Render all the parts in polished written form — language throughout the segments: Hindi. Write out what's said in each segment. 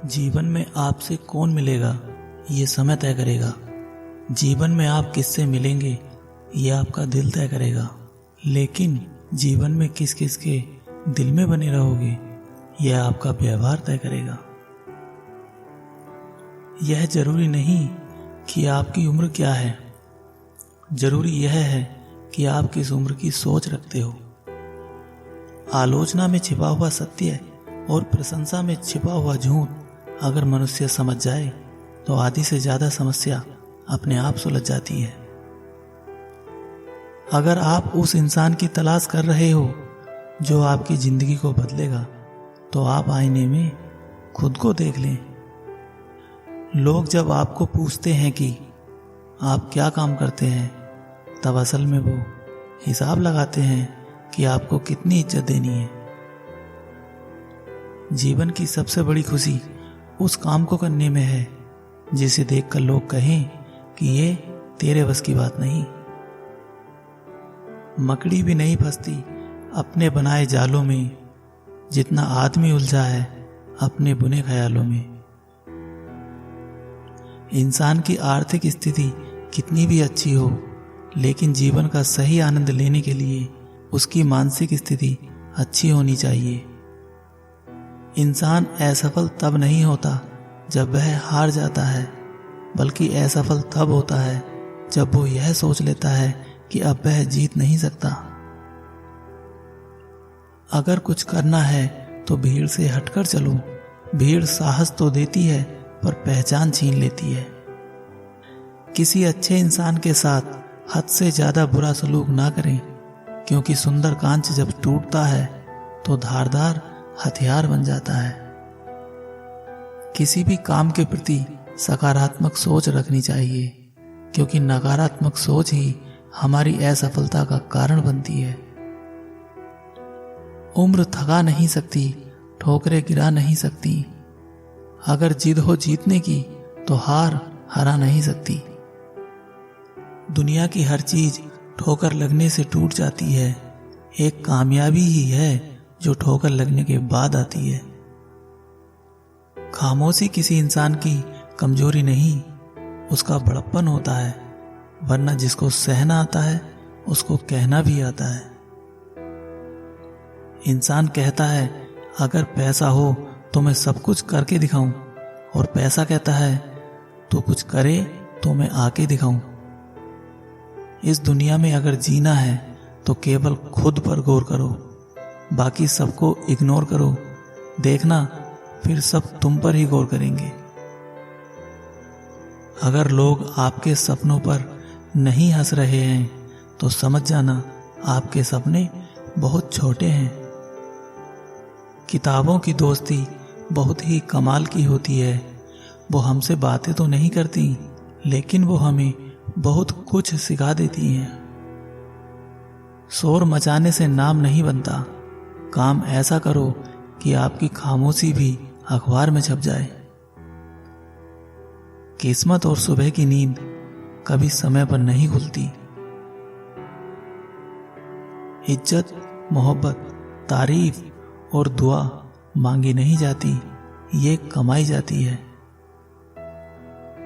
जीवन में आपसे कौन मिलेगा ये समय तय करेगा। जीवन में आप किससे मिलेंगे ये आपका दिल तय करेगा। लेकिन जीवन में किस किस के दिल में बने रहोगे यह आपका व्यवहार तय करेगा। यह जरूरी नहीं कि आपकी उम्र क्या है, जरूरी यह है कि आप किस उम्र की सोच रखते हो। आलोचना में छिपा हुआ सत्य और प्रशंसा में छिपा हुआ झूठ अगर मनुष्य समझ जाए तो आधी से ज्यादा समस्या अपने आप सुलझ जाती है। अगर आप उस इंसान की तलाश कर रहे हो जो आपकी जिंदगी को बदलेगा तो आप आईने में खुद को देख लें। लोग जब आपको पूछते हैं कि आप क्या काम करते हैं, तब असल में वो हिसाब लगाते हैं कि आपको कितनी इज्जत देनी है। जीवन की सबसे बड़ी खुशी उस काम को करने में है जिसे देखकर लोग कहें कि ये तेरे बस की बात नहीं। मकड़ी भी नहीं फंसती अपने बनाए जालों में जितना आदमी उलझा है अपने बुने ख्यालों में। इंसान की आर्थिक स्थिति कितनी भी अच्छी हो, लेकिन जीवन का सही आनंद लेने के लिए उसकी मानसिक स्थिति अच्छी होनी चाहिए। इंसान असफल तब नहीं होता जब वह हार जाता है, बल्कि असफल तब होता है जब वो यह सोच लेता है कि अब वह जीत नहीं सकता। अगर कुछ करना है तो भीड़ से हटकर चलो। भीड़ साहस तो देती है पर पहचान छीन लेती है। किसी अच्छे इंसान के साथ हद से ज्यादा बुरा सलूक ना करें, क्योंकि सुंदर कांच जब टूटता है तो धारदार हथियार बन जाता है। किसी भी काम के प्रति सकारात्मक सोच रखनी चाहिए, क्योंकि नकारात्मक सोच ही हमारी असफलता का कारण बनती है। उम्र थका नहीं सकती, ठोकरें गिरा नहीं सकती। अगर जिद हो जीतने की तो हार हरा नहीं सकती। दुनिया की हर चीज ठोकर लगने से टूट जाती है, एक कामयाबी ही है जो ठोकर लगने के बाद आती है। खामोशी किसी इंसान की कमजोरी नहीं, उसका बड़प्पन होता है, वरना जिसको सहना आता है उसको कहना भी आता है। इंसान कहता है अगर पैसा हो तो मैं सब कुछ करके दिखाऊं, और पैसा कहता है तो कुछ करे तो मैं आके दिखाऊं। इस दुनिया में अगर जीना है तो केवल खुद पर गौर करो, बाकी सबको इग्नोर करो। देखना फिर सब तुम पर ही गौर करेंगे। अगर लोग आपके सपनों पर नहीं हंस रहे हैं तो समझ जाना आपके सपने बहुत छोटे हैं। किताबों की दोस्ती बहुत ही कमाल की होती है। वो हमसे बातें तो नहीं करती, लेकिन वो हमें बहुत कुछ सिखा देती हैं। शोर मचाने से नाम नहीं बनता, काम ऐसा करो कि आपकी खामोशी भी अखबार में छप जाए। किस्मत और सुबह की नींद कभी समय पर नहीं खुलती। इज्जत, मोहब्बत, तारीफ और दुआ मांगी नहीं जाती, ये कमाई जाती है।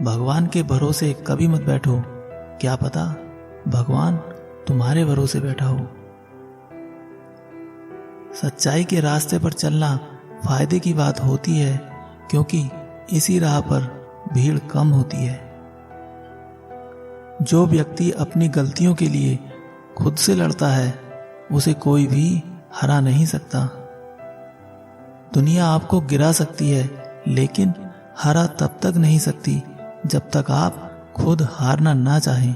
भगवान के भरोसे कभी मत बैठो, क्या पता भगवान तुम्हारे भरोसे बैठा हो। सच्चाई के रास्ते पर चलना फायदे की बात होती है, क्योंकि इसी राह पर भीड़ कम होती है। जो व्यक्ति अपनी गलतियों के लिए खुद से लड़ता है उसे कोई भी हरा नहीं सकता। दुनिया आपको गिरा सकती है, लेकिन हरा तब तक नहीं सकती जब तक आप खुद हारना ना चाहें।